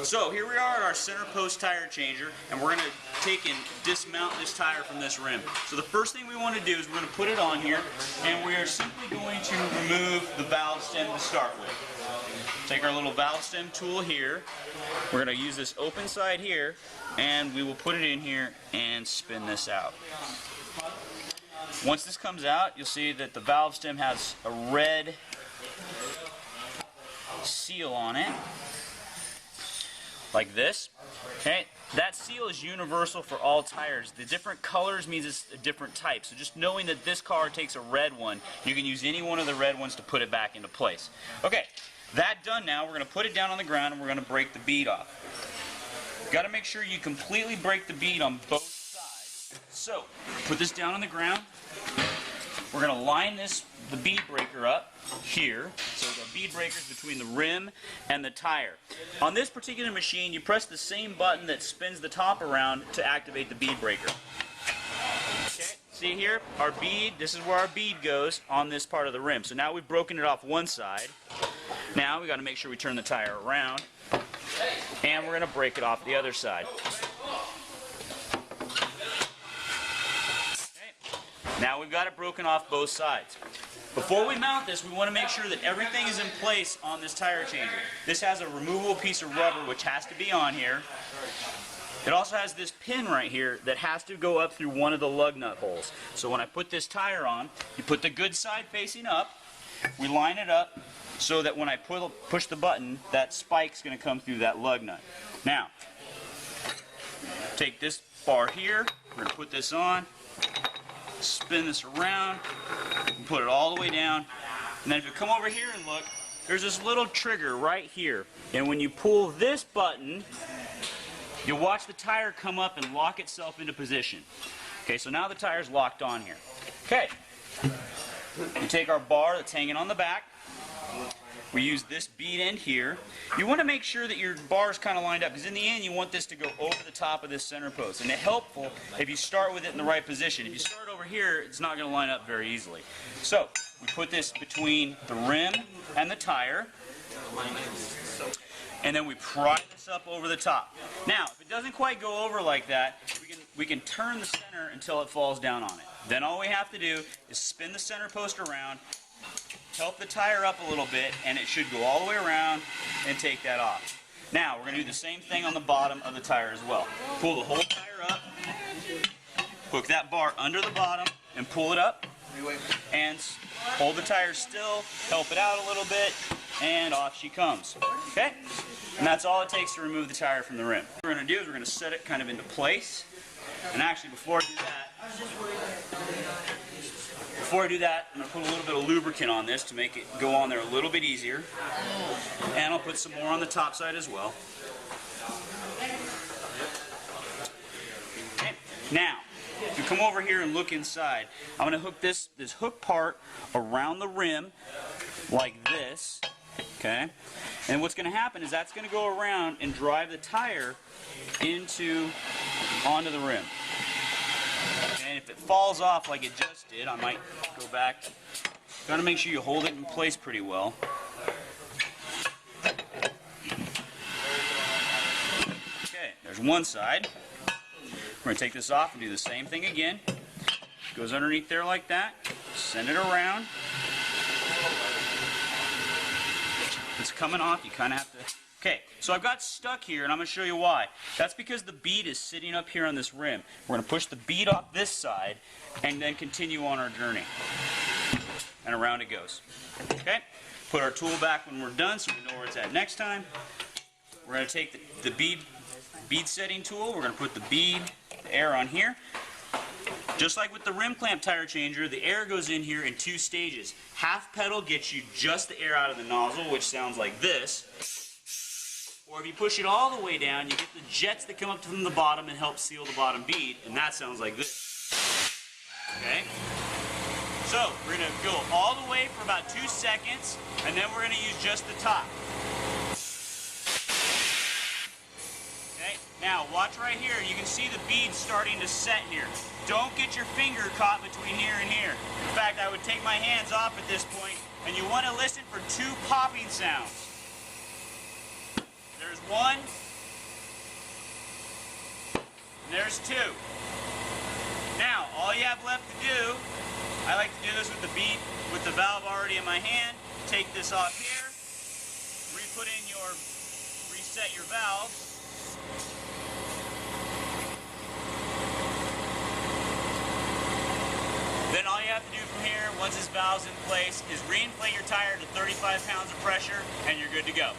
So here we are at our center post tire changer, and we're going to take and dismount this tire from this rim. So the first thing we want to do is we're going to put it on here, and we are simply going to remove the valve stem to start with. Take our little valve stem tool here. We're going to use this open side here, and we will put it in here and spin this out. Once this comes out, you'll see that the valve stem has a red seal on it, like this. Okay, that seal is universal for all tires. The different colors means it's a different type. So just knowing that this car takes a red one, you can use any one of the red ones to put it back into place. Okay, that done now, we're going to put it down on the ground and we're going to break the bead off. Got to make sure you completely break the bead on both sides. So, put this down on the ground. We're going to line the bead breaker up here. So the bead breaker is between the rim and the tire. On this particular machine, you press the same button that spins the top around to activate the bead breaker. Okay, see here, our bead, this is where our bead goes on this part of the rim. So now we've broken it off one side. Now we got to make sure we turn the tire around, and we're going to break it off the other side. Now we've got it broken off both sides. Before we mount this, we want to make sure that everything is in place on this tire changer. This has a removable piece of rubber which has to be on here. It also has this pin right here that has to go up through one of the lug nut holes. So when I put this tire on, you put the good side facing up, we line it up so that when I push the button, that spike's going to come through that lug nut. Now, take this bar here, we're going to put this on, spin this around, and put it all the way down. And then if you come over here and look, there's this little trigger right here. And when you pull this button, you'll watch the tire come up and lock itself into position. Okay, so now the tire's locked on here. Okay, we take our bar that's hanging on the back. We use this bead end here. You want to make sure that your bar is kind of lined up, because in the end you want this to go over the top of this center post. And it's helpful if you start with it in the right position. If you start over here, it's not going to line up very easily. So we put this between the rim and the tire, and then we pry this up over the top. Now, if it doesn't quite go over like that, we can turn the center until it falls down on it. Then all we have to do is spin the center post around, help the tire up a little bit, and it should go all the way around and take that off. Now, we're going to do the same thing on the bottom of the tire as well. Pull the whole tire up, hook that bar under the bottom, and pull it up, and hold the tire still, help it out a little bit, and off she comes. Okay? And that's all it takes to remove the tire from the rim. What we're going to do is we're going to set it kind of into place. And actually, before I do that, I'm going to put a little bit of lubricant on this to make it go on there a little bit easier. And I'll put some more on the top side as well. Okay. Now, if you come over here and look inside, I'm going to hook this hook part around the rim like this. Okay? And what's going to happen is that's going to go around and drive the tire onto the rim. And if it falls off like it just did, I might go back. Got to make sure you hold it in place pretty well. Okay, there's one side. We're going to take this off and do the same thing again. Goes underneath there like that. Send it around. If it's coming off, you kind of have to... Okay, so I've got stuck here, and I'm going to show you why. That's because the bead is sitting up here on this rim. We're going to push the bead off this side, and then continue on our journey. And around it goes. Okay? Put our tool back when we're done, so we know where it's at next time. We're going to take the bead setting tool. We're going to put the air on here. Just like with the rim clamp tire changer, the air goes in here in two stages. Half pedal gets you just the air out of the nozzle, which sounds like this. Or if you push it all the way down, you get the jets that come up from the bottom and help seal the bottom bead, and that sounds like this. Okay? So, we're going to go all the way for about 2 seconds, and then we're going to use just the top. Okay? Now, watch right here. You can see the bead starting to set here. Don't get your finger caught between here and here. In fact, I would take my hands off at this point, and you want to listen for 2 popping sounds. There's 1, there's 2. Now, all you have left to do, I like to do this with the bead, with the valve already in my hand. Take this off here, reset your valve. Then all you have to do from here, once this valve's in place, is reinflate your tire to 35 pounds of pressure, and you're good to go.